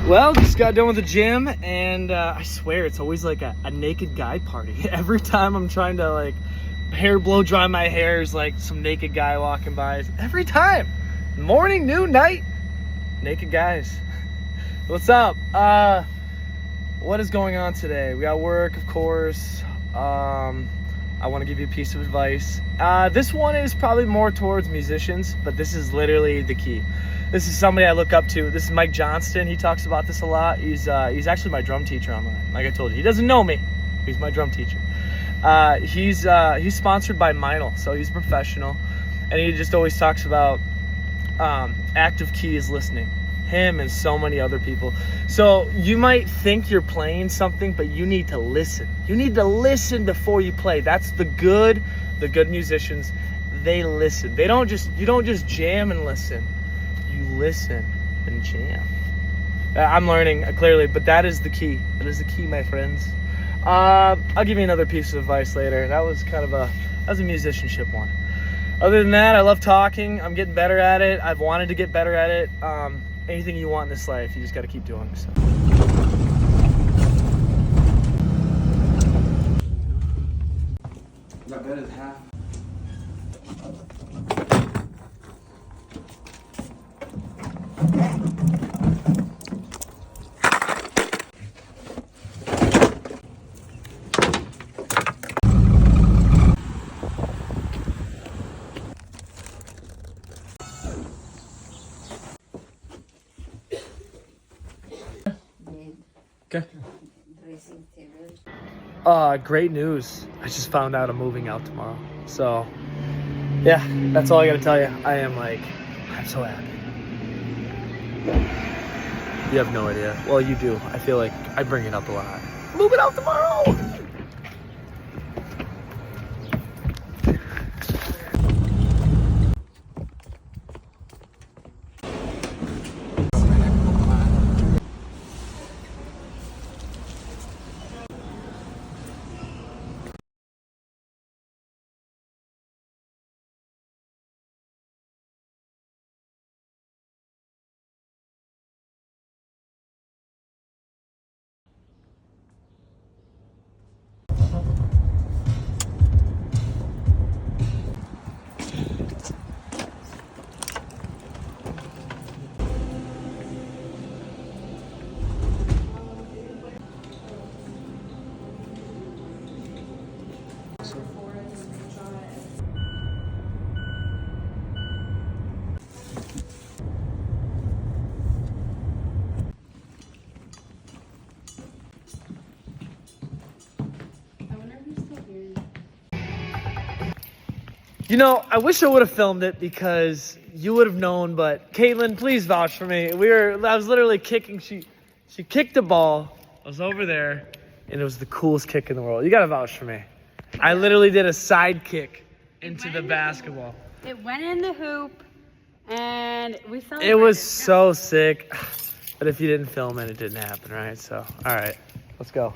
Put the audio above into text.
Well, just got done with the gym, and I swear it's always like a naked guy party. Every time I'm trying to like hair blow dry my hair, is like some naked guy walking by. Every time, morning, noon, night, naked guys. What's up? What is going on today? We got work, of course. I want to give you a piece of advice. This one is probably more towards musicians, but this is literally the key. This is somebody I look up to. This is Mike Johnston. He talks about this a lot. He's actually my drum teacher online. Like I told you, he doesn't know me. He's my drum teacher. He's sponsored by Meinl, so he's a professional, and he just always talks about active keys listening. Him and so many other people. So you might think you're playing something, but you need to listen. You need to listen before you play. That's the good musicians. They listen. You don't just jam and listen. You listen and jam. I'm learning clearly, but that is the key. That is the key, my friends. I'll give you another piece of advice later. That was a musicianship one. Other than that, I love talking. I'm getting better at it. I've wanted to get better at it. Anything you want in this life, you just got to keep doing. So. Not bad as half. Okay. Great news. I just found out I'm moving out tomorrow. So, yeah, that's all I gotta tell you. I'm so happy. You have no idea. Well, you do. I feel like I bring it up a lot. Moving out tomorrow! You know, I wish I would have filmed it because you would have known, but Caitlin, please vouch for me. I was literally kicking. She kicked the ball. I was over there, and it was the coolest kick in the world. You got to vouch for me. I literally did a side kick into the basketball. It went in the hoop, and we celebrated. It was so sick. But if you didn't film it, it didn't happen, right? So, all right, let's go.